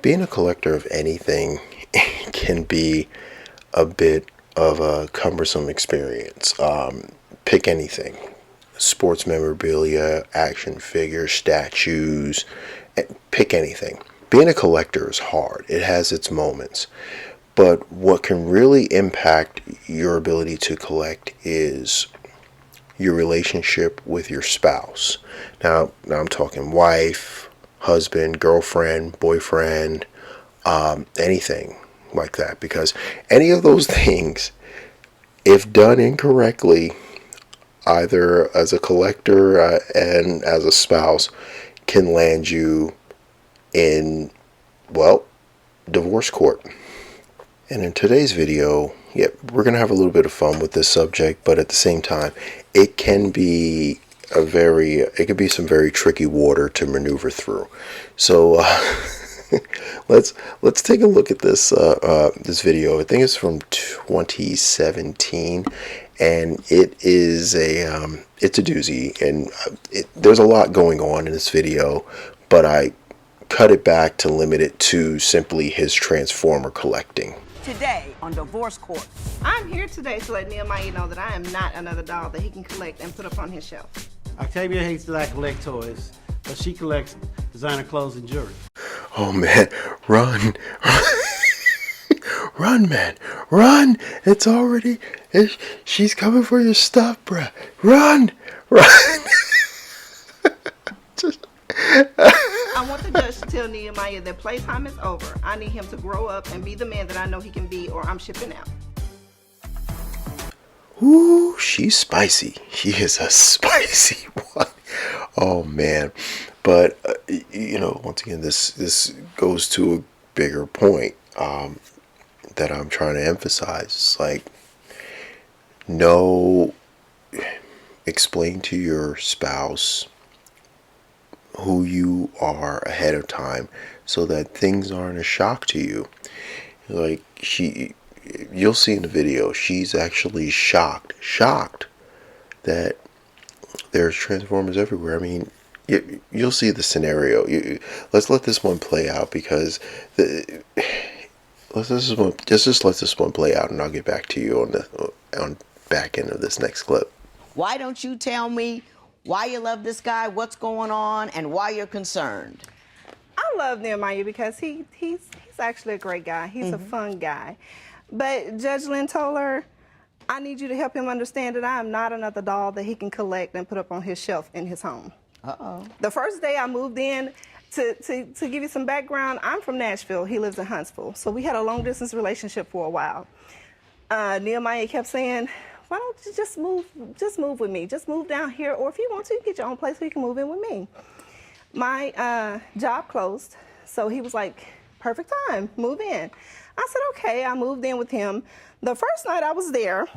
being a collector of anything can be a bit of a cumbersome experience. Pick anything: sports memorabilia, action figures, statues, pick anything. Being a collector is hard. It has its moments. But what can really impact your ability to collect is your relationship with your spouse. Now I'm talking wife, husband, girlfriend, boyfriend, anything like that. Because any of those things, if done incorrectly, either as a collector and as a spouse, can land you in, well, divorce court. And in today's video, we're going to have a little bit of fun with this subject, but at the same time, it can be it can be some very tricky water to maneuver through. So let's take a look at this this video. I think it's from 2017, and it is it's a doozy, and there's a lot going on in this video, but I cut it back to limit it to simply his Transformer collecting. Today on Divorce Court. I'm here today to let Nehemiah know that I am not another doll that he can collect and put up on his shelf. Octavia hates that I collect toys, but she collects designer clothes and jewelry. Oh man, run. Run, man, run. She's coming for your stuff, bruh. Run. I want the judge to tell Nehemiah that playtime is over. I need him to grow up and be the man that I know he can be, or I'm shipping out. Ooh, she's spicy. She is a spicy one. Oh man. But once again, this goes to a bigger point that I'm trying to emphasize. It's like, explain to your spouse who you are ahead of time, so that things aren't a shock to you. Like, you'll see in the video, she's actually shocked that there's Transformers everywhere. I mean, you'll see the scenario. Let's let this one play out, because just let this one play out, and I'll get back to you on back end of this next clip. Why don't you tell me why you love this guy, what's going on, and why you're concerned? I love Nehemiah because he's actually a great guy. He's a fun guy. But Judge Lynn told her, I need you to help him understand that I am not another doll that he can collect and put up on his shelf in his home. Uh-oh. The first day I moved in, to give you some background, I'm from Nashville. He lives in Huntsville. So we had a long-distance relationship for a while. Nehemiah kept saying, why don't you just move with me? Just move down here, or if you want to, you can get your own place so you can move in with me. My job closed, so he was like, perfect time, move in. I said, okay, I moved in with him. The first night I was there,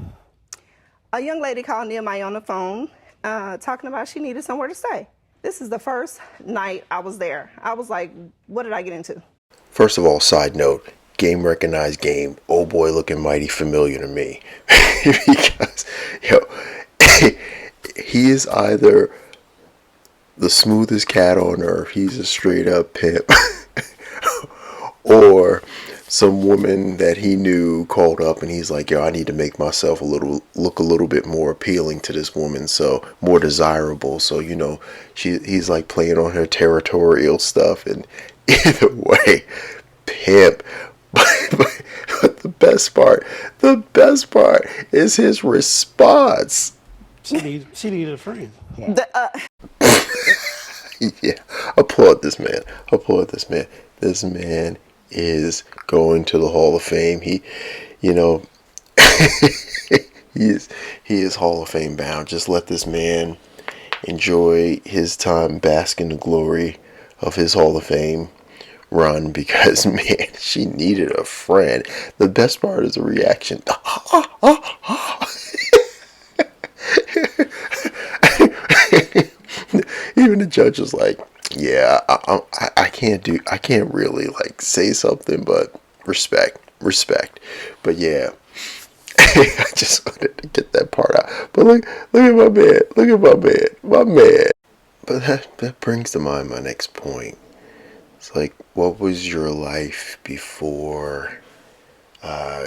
a young lady called Nehemiah on the phone, talking about she needed somewhere to stay. This is the first night I was there. I was like, what did I get into? First of all, side note, game recognized game. Oh boy, looking mighty familiar to me. Because, he is either the smoothest cat on earth, he's a straight up pimp, or some woman that he knew called up and he's like, I need to make myself look a little bit more appealing to this woman, so more desirable. So, he's like playing on her territorial stuff, and either way, pimp. But the best part is his response. She needed a friend. Yeah, applaud this man. This man is going to the Hall of Fame. He is Hall of Fame bound. Just let this man enjoy his time, bask in the glory of his Hall of Fame run, because man, she needed a friend. The best part is the reaction. Even the judge was like, yeah, I can't really like say something, but respect. But yeah, I just wanted to get that part out. But look at my man. But that brings to mind my next point. It's like, what was your life before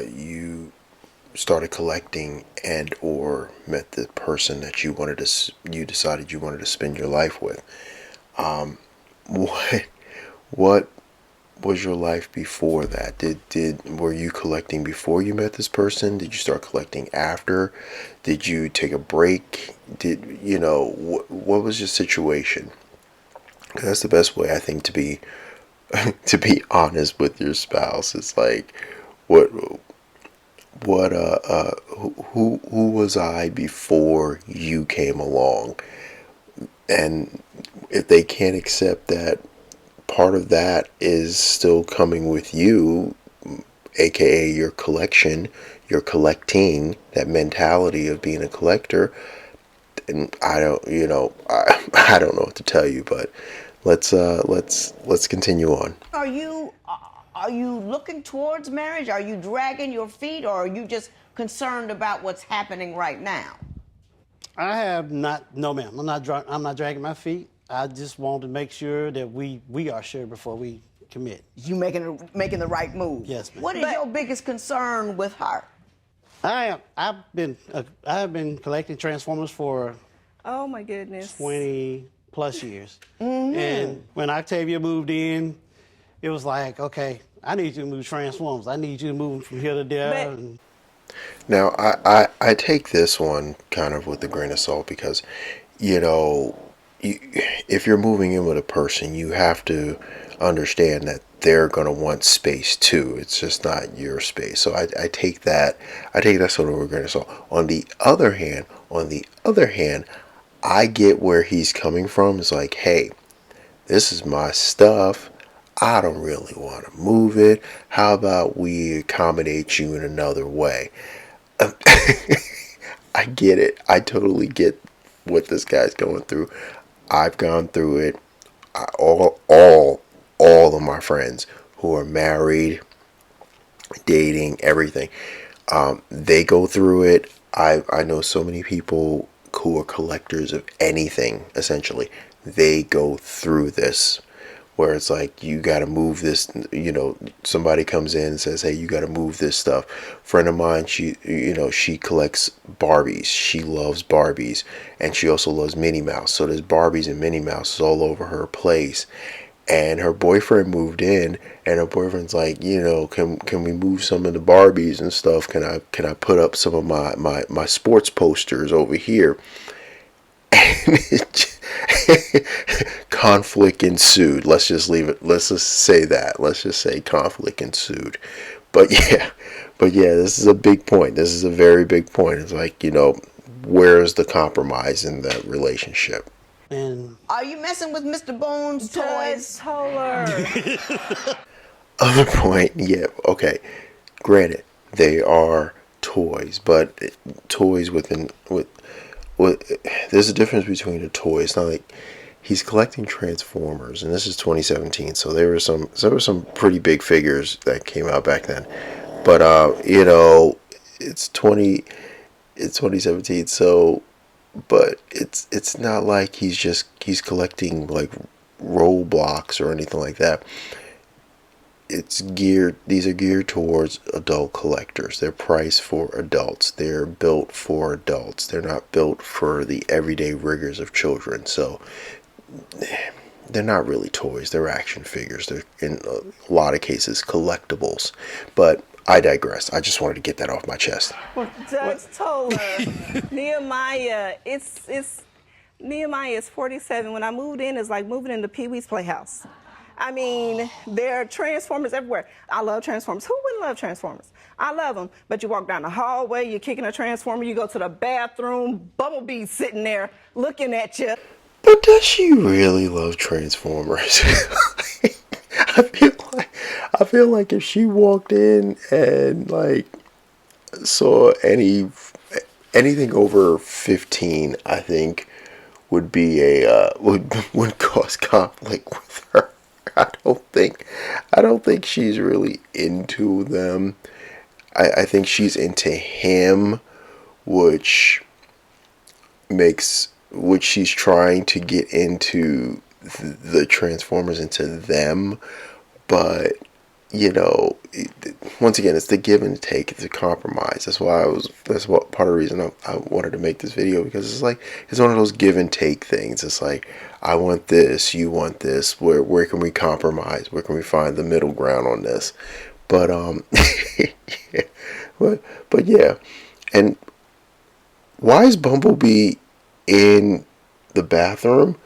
you started collecting and or met the person that you decided you wanted to spend your life with? What what was your life before that? Did were you collecting before you met this person? Did you start collecting after? Did you take a break? Did you know what was your situation? 'Cause that's the best way I think to be to be honest with your spouse. It's like what who was I before you came along? And if they can't accept that part of that is still coming with you, aka your collection, you're collecting, that mentality of being a collector, and I don't, I don't know what to tell you, but let's continue on. Are you looking towards marriage? Are you dragging your feet, or are you just concerned about what's happening right now? I have not, no ma'am, I'm not dragging my feet. I just want to make sure that we are sure before we commit. You making the right move. Yes, ma'am. What is your biggest concern with her? I've been collecting Transformers for Oh my goodness. 20 plus years. And when Octavia moved in, it was like, okay, I need you to move Transformers. I need you to move from here to there. But- Now, I take this one kind of with a grain of salt because, you know, if you're moving in with a person, you have to understand that they're going to want space too. It's just not your space. So I take that sort of with a grain of salt. On the other hand, I get where he's coming from. It's like, hey, this is my stuff. I don't really want to move it. How about we accommodate you in another way? I get it. I totally get what this guy's going through. I've gone through it. All of my friends who are married, dating, everything, they go through it. I know so many people who are collectors of anything. Essentially, they go through this where it's like you got to move this, somebody comes in and says, hey, you got to move this stuff. Friend of mine, she collects Barbies. She loves Barbies, and she also loves Minnie Mouse. So there's Barbies and Minnie Mouse all over her place. And her boyfriend moved in, and her boyfriend's like, can we move some of the Barbies and stuff? Can I put up some of my sports posters over here? Conflict ensued. Let's just leave it. Let's just say that. Let's just say conflict ensued. But yeah, this is a big point. This is a very big point. It's like, where's the compromise in that relationship? And Are you messing with Mr. Bones' toys? Toller. Other point, yeah, okay. Granted, they are toys, but toys with there's a difference between a toy. It's not like he's collecting Transformers, and this is 2017, so there were some pretty big figures that came out back then. But it's 2017, so but it's not like he's collecting like Roblox or anything like that. These are geared towards adult collectors. They're priced for adults. They're built for adults. They're not built for the everyday rigors of children. So they're not really toys. They're action figures. They're in a lot of cases collectibles. But I digress. I just wanted to get that off my chest. Judge Toller. Nehemiah, Nehemiah is 47. When I moved in, it's like moving into Pee Wee's Playhouse. I mean, there are Transformers everywhere. I love Transformers. Who wouldn't love Transformers? I love them. But you walk down the hallway, you're kicking a Transformer, you go to the bathroom, Bumblebee's sitting there looking at you. But does she really love Transformers? I feel like if she walked in and like saw anything over 15, I think would be would cause conflict with her. I don't think she's really into them. I think she's into him, which she's trying to get into the Transformers into them, but once again, it's the give and take. It's a compromise. That's what part of the reason I wanted to make this video, because it's like, it's one of those give and take things. It's like, I want this, you want this. Where can we compromise? Where can we find the middle ground on this? But yeah. but yeah. And why is Bumblebee in the bathroom?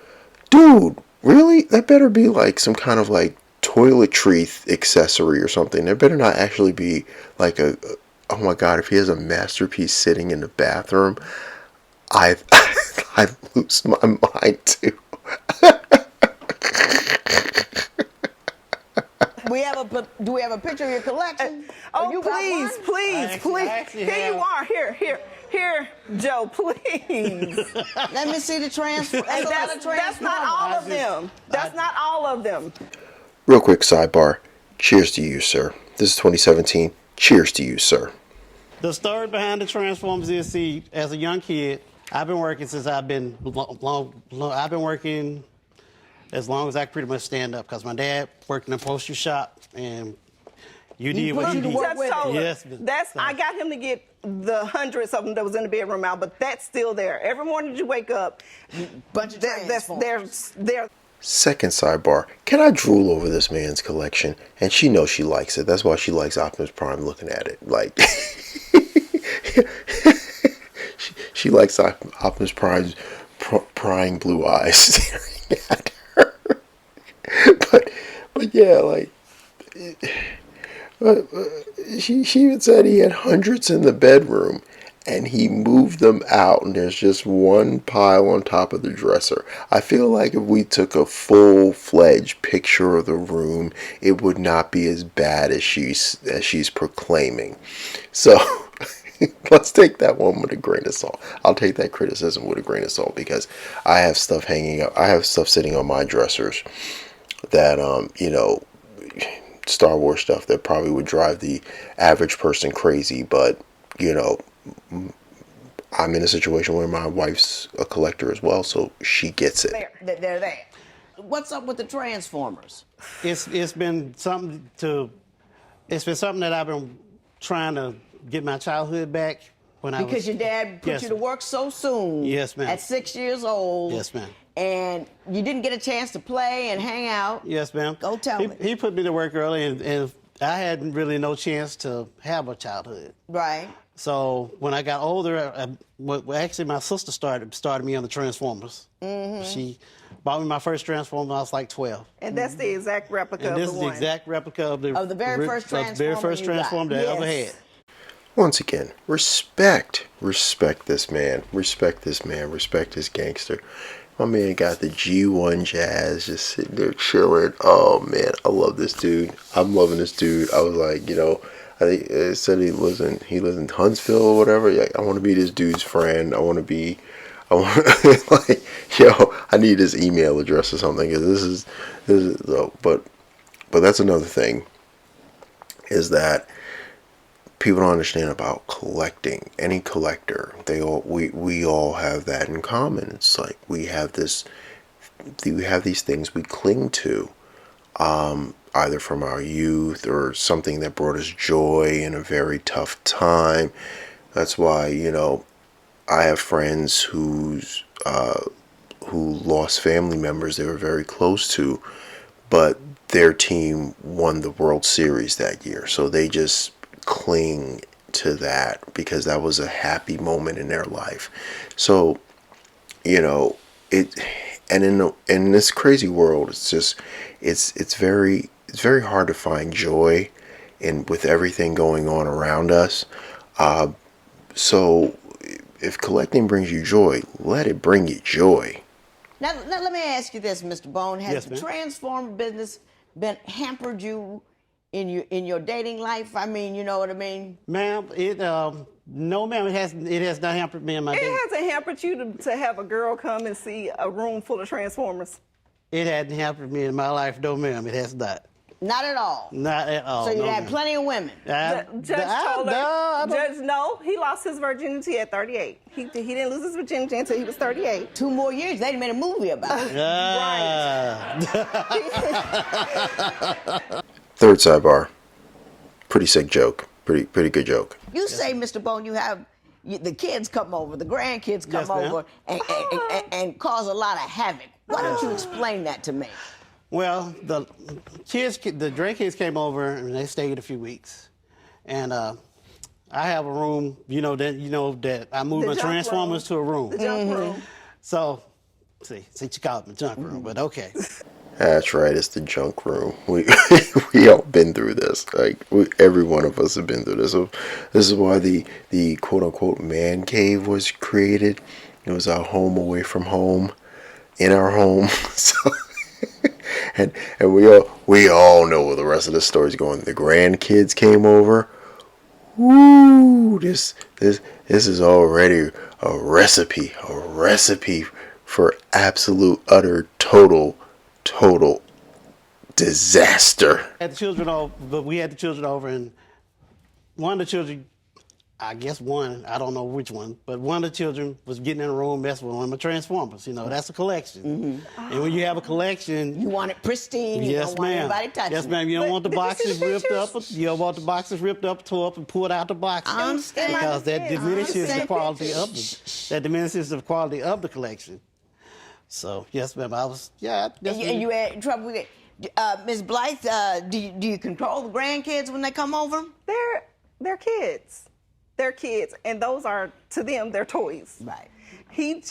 Dude, really? That better be like some kind of like toiletry accessory or something. There better not actually be like oh my god, if he has a masterpiece sitting in the bathroom, I I lose my mind too. Do we have a picture of your collection? Oh, You got please, one? please. Here you are. Here, Joe, please. Let me see the transfer. And that's not all of them. That's not all of them. Real quick sidebar. Cheers to you, sir. This is 2017. Cheers to you, sir. The story behind the Transformers is, see, as a young kid, I've been working since I've been I've been working as long as I could pretty much stand up, because my dad worked in a poster shop, and you did what you did. Yes, I got him to get the hundreds of them that was in the bedroom out, but that's still there. Every morning that you wake up, Bunch of Transformers. they're Second sidebar. Can I drool over this man's collection? And she knows she likes it. That's why she likes Optimus Prime looking at it. Like, she likes Optimus Prime's prying blue eyes staring at her. but yeah, like, she even said he had hundreds in the bedroom, and he moved them out, and there's just one pile on top of the dresser. I feel like if we took a full-fledged picture of the room, it would not be as bad as she's proclaiming. So let's take that one with a grain of salt. I'll take that criticism with a grain of salt, because I have stuff hanging up. I have stuff sitting on my dressers that Star Wars stuff that probably would drive the average person crazy, but I'm in a situation where my wife's a collector as well, so she gets it. They're there. What's up with the Transformers? It's been something that I've been trying to get my childhood back. Because your dad put you to work so soon. Yes, ma'am. At 6 years old. Yes, ma'am. And you didn't get a chance to play and hang out. Yes, ma'am. Go tell me. He put me to work early, and I had really no chance to have a childhood. Right. So when I got older, actually my sister started me on the Transformers. Mm-hmm. She bought me my first Transformer when I was like 12. And that's the exact replica of the one. And this is the exact replica of the very first Transformer. The very first Transformer that I ever had. Once again, respect this man, respect this gangster. My man got the G1 Jazz, just sitting there chilling. Oh man, I love this dude. I'm loving this dude. I was like, I think it said he lives in Huntsville or whatever. Like, I want to be this dude's friend. I want like, I need his email address or something, because this is but that's another thing, is that people don't understand about collecting. Any collector, we all have that in common. It's like we have these things we cling to, either from our youth or something that brought us joy in a very tough time. That's why I have friends who lost family members they were very close to, but their team won the World Series that year, so they just cling to that because that was a happy moment in their life. So and in this crazy world, it's very hard to find joy with everything going on around us. So if collecting brings you joy, let it bring you joy. Now let me ask you this, Mr. Bone. Has the ma'am. Transformer business hampered you in your dating life? I mean, you know what I mean? Ma'am, no, ma'am, it has not hampered me in my dating. It hasn't hampered you to have a girl come and see a room full of Transformers. It hasn't hampered me in my life, no, ma'am. It has not. Not at all. Not at all. So you no, had ma'am. plenty of women. Judge told her. I don't- Judge, no, he lost his virginity at 38. He didn't lose his virginity until he was 38. 2 more years, they'd made a movie about it. Third sidebar. Pretty sick joke. Pretty good joke. You say, Mr. Bone, the kids come over, the grandkids come Yes, ma'am. over, and cause a lot of havoc. Why don't you explain that to me? Well, the grandkids came over and they stayed a few weeks, and I have a room. That I moved The my junk transformers to a room. The junk room. So, see, you called it the junk room, but okay. That's right. It's the junk room. We we all been through this. Every one of us have been through this. So this is why the quote unquote man cave was created. It was our home away from home, in our home. So. And we all know where the rest of the story's going. The grandkids came over. Woo! This is already a recipe for absolute, utter, total disaster. Had the children over, but we had the children over, and one of the children, I guess one, I don't know which one, but one of the children was getting in a room messing with one of my transformers. That's a collection. And when you have a collection, You want it pristine. You yes, don't want ma'am. anybody touching Yes, ma'am. it. You don't want the But did you boxes see the ripped up. pictures? You don't want the boxes ripped up, tore up, and pulled out the box. I understand. Because that I diminishes the understand. quality of the quality of the collection. So yes, ma'am. I was And you had trouble with it. Ms. Blythe, do you control the grandkids when they come over? They're kids. They're kids, and those are, to them, they're toys. Right. He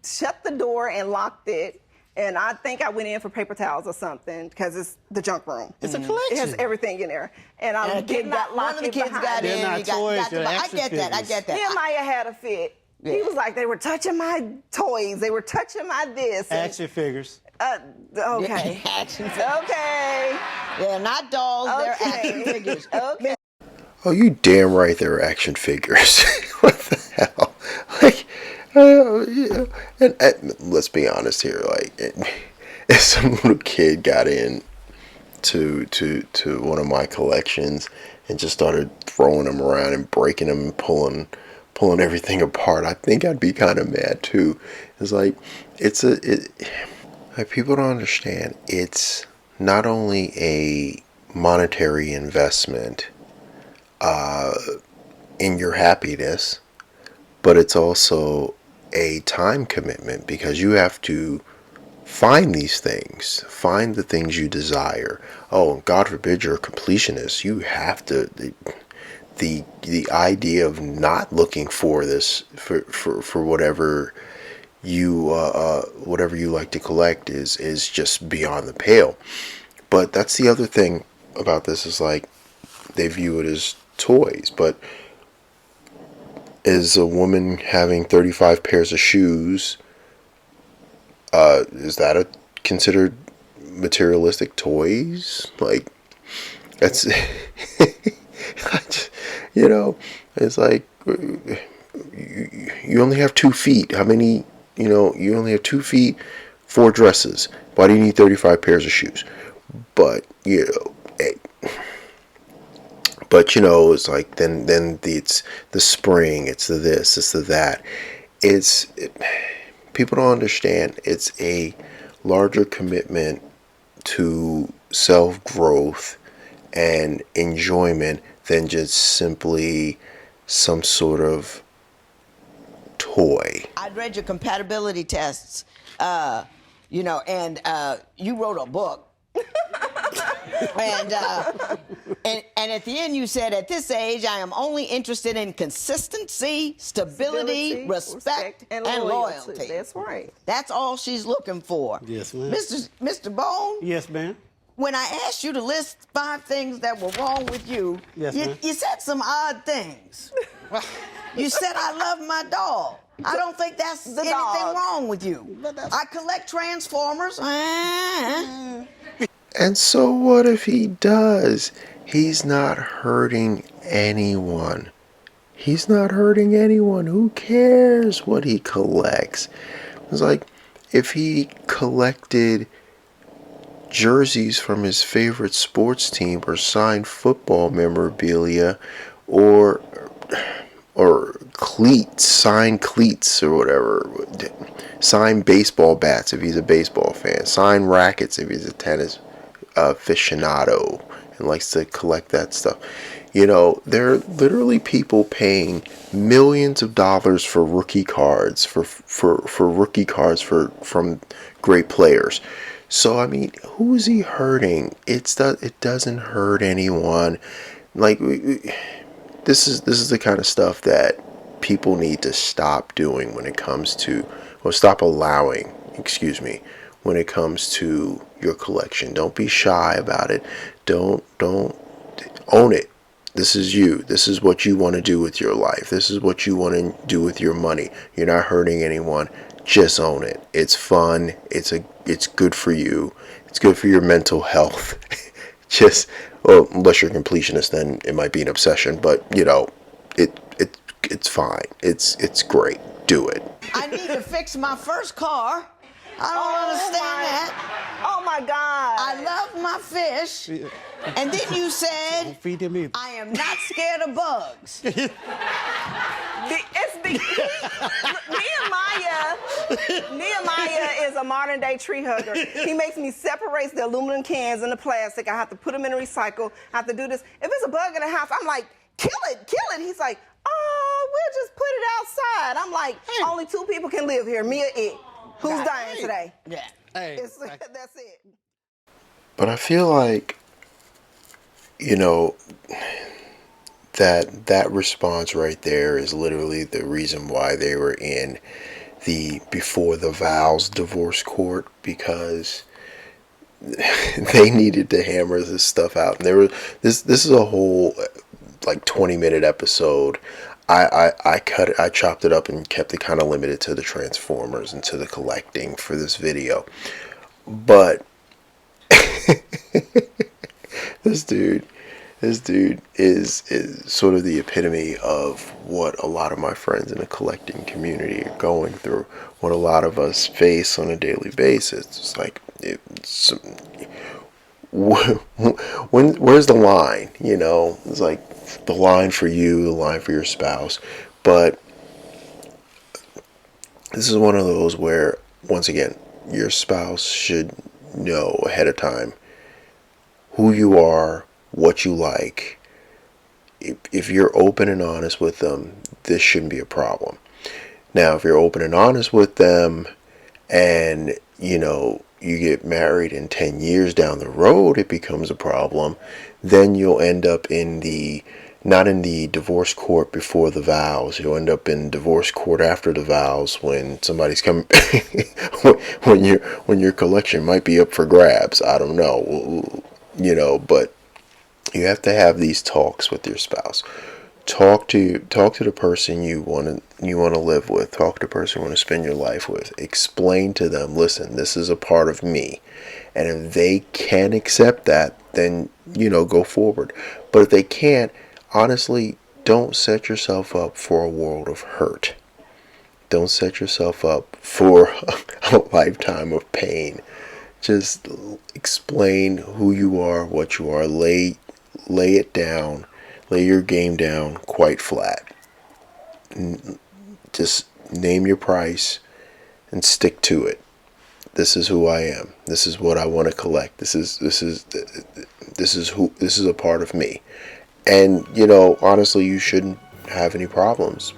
shut the door and locked it, and I think I went in for paper towels or something because it's the junk room. It's a collection. It has everything in there, and I And a did kid not lock one of the it kids behind got me. They're in. not You got toys, the they're I action get that. I figures. get that. Nehemiah had a fit. Yeah. He was like, they were touching my toys. They were touching my this. and- action figures. Okay. Action figures. Okay. They're not dolls. They're action Okay. figures. Okay. Oh, you damn right they're action figures. What the hell? And let's be honest here. If some little kid got in to one of my collections and just started throwing them around and breaking them and pulling everything apart, I think I'd be kind of mad too. It's like people don't understand. It's not only a monetary investment in your happiness, but it's also a time commitment because you have to find these things, find the things you desire. Oh, God forbid you're a completionist. You have to. The idea of not looking for this for whatever you like to collect is just beyond the pale. But that's the other thing about this is they view it as toys, but is a woman having 35 pairs of shoes, is that considered materialistic toys? That's it's like you only have 2 feet. How many? You only have 2 feet, 4 dresses. Why do you need 35 pairs of shoes? But hey. But it's like then it's the spring, it's the this, it's the that. People don't understand. It's a larger commitment to self-growth and enjoyment than just simply some sort of toy. I'd read your compatibility tests, and you wrote a book. and at the end you said, at this age, I am only interested in consistency, stability, respect, and loyalty. That's right. That's all she's looking for. Yes, ma'am. Mr. Bone, Yes, ma'am. when I asked you to list 5 things that were wrong with you, Yes, ma'am. you said some odd things. You said, I love my dog. I don't think that's anything dog. wrong with you. I collect Transformers. And so what if he does? He's not hurting anyone. He's not hurting anyone. Who cares what he collects? It's like if he collected jerseys from his favorite sports team, or signed football memorabilia, or cleats, signed cleats or whatever, signed baseball bats if he's a baseball fan, signed rackets if he's a tennis aficionado and likes to collect that stuff. There are literally people paying millions of dollars for rookie cards, for rookie cards from great players. So I mean, who is he hurting? It doesn't hurt anyone. Like, this is the kind of stuff that people need to stop doing when it comes to, or stop allowing, excuse me, when it comes to your collection. Don't be shy about it. Don't own it. This is you. This is what you want to do with your life. This is what you want to do with your money. You're not hurting anyone. Just own it. It's fun. It's good for you. It's good for your mental health. Just, well, unless you're a completionist, then it might be an obsession. But it's fine. It's great. Do it. I need to fix my first car. I don't understand that. Oh my God. I love my fish. And then you said, Don't feed them either. I am not scared of bugs. Nehemiah is a modern day tree hugger. He makes me separate the aluminum cans and the plastic. I have to put them in a recycle. I have to do this. If it's a bug in the house, I'm like, kill it. He's like, oh, we'll just put it outside. I'm like, only 2 people can live here, me or it. Who's dying today? Yeah. Hey, That's it. But I feel like, that response right there is literally the reason why they were in the before the vows divorce court, because they needed to hammer this stuff out. And this is a whole like 20-minute episode. I cut it, I chopped it up and kept it kind of limited to the Transformers and to the collecting for this video. But this dude is sort of the epitome of what a lot of my friends in the collecting community are going through, what a lot of us face on a daily basis. It's like, where's the line? It's like the line for you, the line for your spouse. But this is one of those where, once again, your spouse should know ahead of time who you are, what you like. If you're open and honest with them, this shouldn't be a problem. Now, if you're open and honest with them and, you get married and 10 years down the road it becomes a problem, then you'll end up not in the divorce court before the vows. You'll end up in divorce court after the vows, when somebody's coming, when your collection might be up for grabs. I don't know, but you have to have these talks with your spouse. Talk to the person you want to live with. Talk to the person you want to spend your life with. Explain to them, listen, this is a part of me. And if they can accept that, then, go forward. But if they can't, honestly, don't set yourself up for a world of hurt. Don't set yourself up for a lifetime of pain. Just explain who you are, what you are. Lay it down. Lay your game down quite flat. Just name your price and stick to it. This is who I am. This is what I want to collect. This is a part of me. And honestly, you shouldn't have any problems.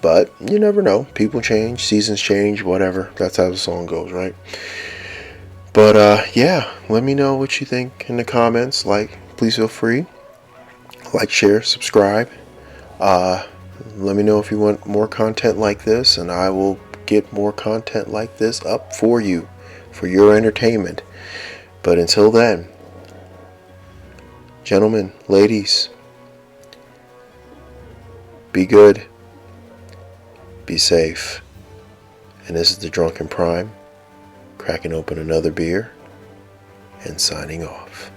But you never know. People change, seasons change, whatever. That's how the song goes, right? But yeah, let me know what you think in the comments. Please feel free. Like, share, subscribe. Let me know if you want more content like this, and I will get more content like this up for you, for your entertainment. But until then, gentlemen, ladies, be good, be safe. And this is the Drunken Prime, cracking open another beer and signing off.